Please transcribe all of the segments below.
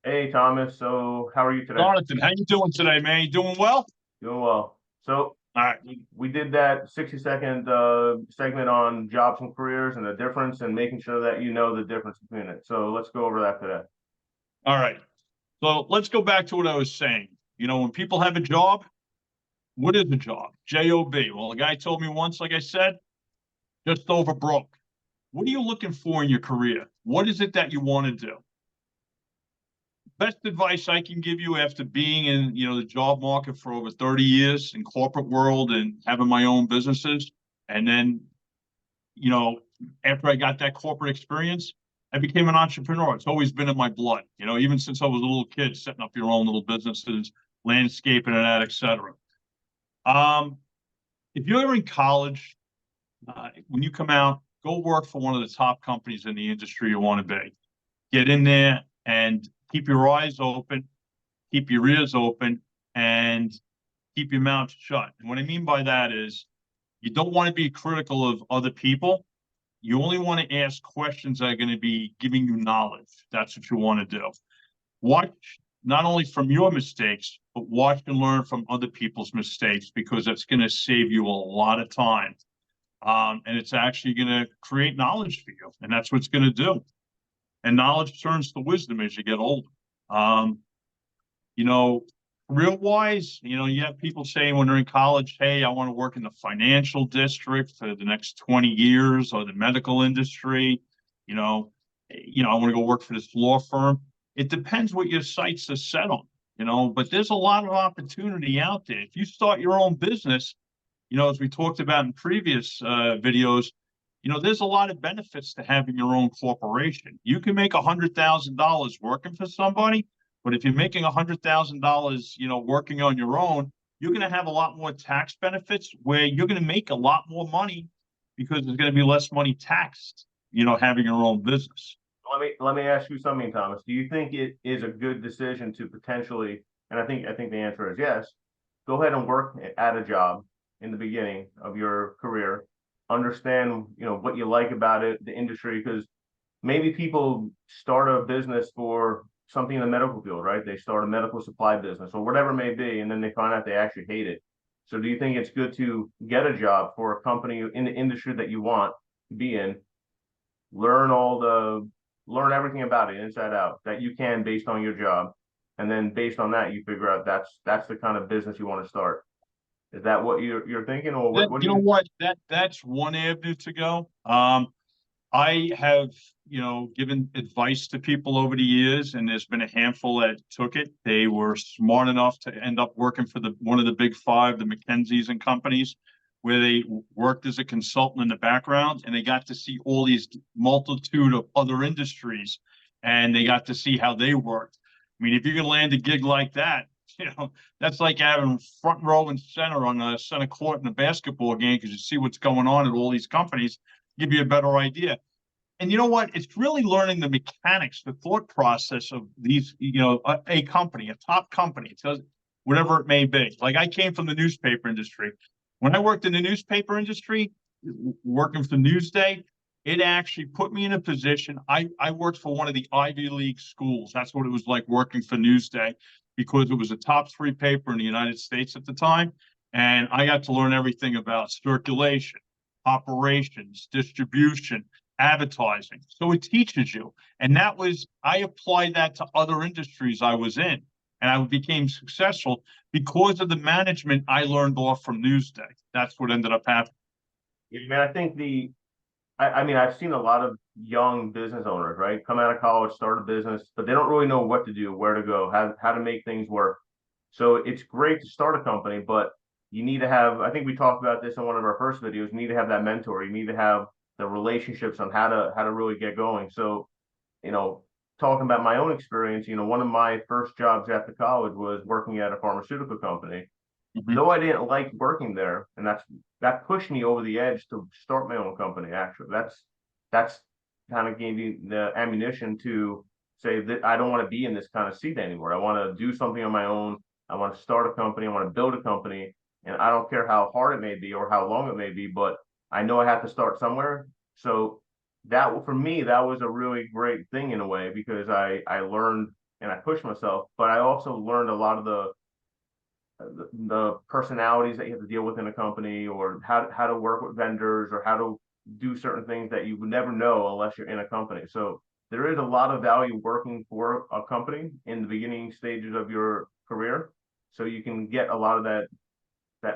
Hey Thomas, so how are you today? Jonathan, how you doing today, man? You doing well? Doing well. So All right. we did that 60-second segment on jobs and careers and the difference and making sure that you know the difference between it. So let's go over that today. All right. So let's go back to what I was saying. When people have a job, what is a job? Job. Well, a guy told me once, like I said, just over broke. What are you looking for in your career? What is it that you want to do? Best advice I can give you after being in, the job market for over 30 years in corporate world and having my own businesses. And then, you know, after I got that corporate experience, I became an entrepreneur. It's always been in my blood, even since I was a little kid, setting up your own little businesses, landscaping and that, etc. Um, if you're in college, when you come out, go work for one of the top companies in the industry you want to be. Get in there and keep your eyes open, keep your ears open, and keep your mouth shut. And what I mean by that is you don't want to be critical of other people. You only want to ask questions that are going to be giving you knowledge. That's what you want to do. Watch not only from your mistakes, but watch and learn from other people's mistakes because that's going to save you a lot of time. And it's actually going to create knowledge for you. And that's what it's going to do. And knowledge turns to wisdom as you get older. Um, you know, Real wise, you have people saying when they're in college, hey, I want to work in the financial district for the next 20 years or the medical industry. You know, I want to go work for this law firm. It depends what your sights are set on, but there's a lot of opportunity out there. If you start your own business, as we talked about in previous videos, there's a lot of benefits to having your own corporation. You can make $100,000 working for somebody, but if you're making $100,000, working on your own, you're going to have a lot more tax benefits where you're going to make a lot more money because there's going to be less money taxed, having your own business. Let me ask you something, Thomas. Do you think it is a good decision to potentially, and I think the answer is yes, go ahead and work at a job in the beginning of your career, understand, what you like about it, the industry, because maybe people start a business for something in the medical field, right? They start a medical supply business or whatever it may be, and then they find out they actually hate it. So do you think it's good to get a job for a company in the industry that you want to be in, learn all the learn everything about it inside out that you can based on your job, and then based on that you figure out that's the kind of business you want to start. Is that what you're thinking, or That what do you know you? what that's one avenue to go. I have, given advice to people over the years, and there's been a handful that took it. They were smart enough to end up working for the one of the big five, the McKinseys and companies, where they worked as a consultant in the background, and they got to see all these multitude of other industries, and they got to see how they worked. I mean, if you can land a gig like that, that's like having front row and center on a center court in a basketball game because you see what's going on at all these companies, give you a better idea. And you know what? It's really learning the mechanics, the thought process of these, a company, a top company, whatever it may be. Like I came from the newspaper industry. When I worked in the newspaper industry, working for Newsday, it actually put me in a position. I worked for one of the Ivy League schools. That's what it was like working for Newsday because it was a top three paper in the United States at the time. And I got to learn everything about circulation, operations, distribution, advertising. So it teaches you. And I applied that to other industries I was in. And I became successful because of the management I learned off from Newsday. That's what ended up happening. I mean, I think I mean, I've seen a lot of young business owners, right, come out of college, start a business, but they don't really know what to do, where to go, how to make things work. So it's great to start a company, but you need to have, I think we talked about this in one of our first videos, you need to have that mentor. You need to have the relationships on how to really get going. So, you know, talking about my own experience, one of my first jobs after college was working at a pharmaceutical company. Mm-hmm. Though I didn't like working there, and that pushed me over the edge to start my own company. Actually, that's kind of gave me the ammunition to say that I don't want to be in this kind of seat anymore. I want to do something on my own. I want to start a company. I want to build a company, and I don't care how hard it may be or how long it may be, but I know I have to start somewhere. So that for me, that was a really great thing in a way because I learned and I pushed myself, but I also learned a lot of the personalities that you have to deal with in a company, or how to work with vendors, or how to do certain things that you would never know unless you're in a company. So there is a lot of value working for a company in the beginning stages of your career. So you can get a lot of that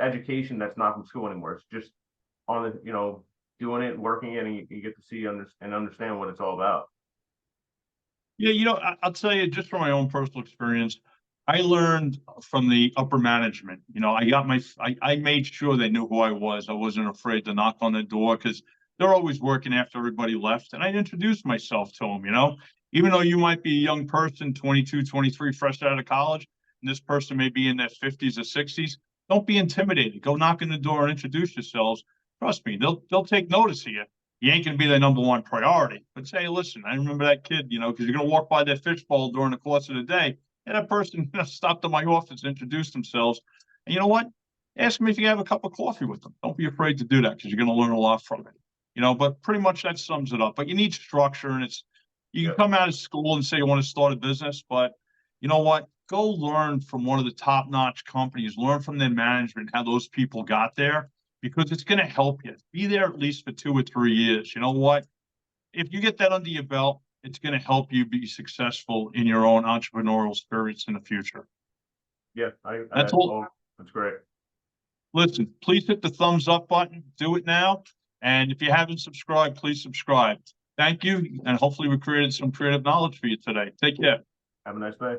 education that's not from school anymore. It's just on the, doing it, working it, and you get to see and understand what it's all about. Yeah, I'll tell you just from my own personal experience, I learned from the upper management. I made sure they knew who I was. I wasn't afraid to knock on the door because they're always working after everybody left. And I introduced myself to them, even though you might be a young person, 22, 23, fresh out of college, and this person may be in their 50s or 60s. Don't be intimidated. Go knock on the door and introduce yourselves. Trust me, they'll take notice of you. You ain't gonna be their number one priority, but say, listen, I remember that kid, because you're gonna walk by that fishbowl during the course of the day. And that person stopped at my office, introduced themselves. And you know what? Ask them if you have a cup of coffee with them. Don't be afraid to do that because you're going to learn a lot from it. But pretty much that sums it up. But you need structure, and you can come out of school and say you want to start a business, but you know what? Go learn from one of the top-notch companies, learn from their management, how those people got there, because it's going to help you. Be there at least for 2 or 3 years. You know what? If you get that under your belt, it's going to help you be successful in your own entrepreneurial spirits in the future. Yeah, That's all. That's great. Listen, please hit the thumbs up button. Do it now. And if you haven't subscribed, please subscribe. Thank you. And hopefully we created some creative knowledge for you today. Take care. Have a nice day.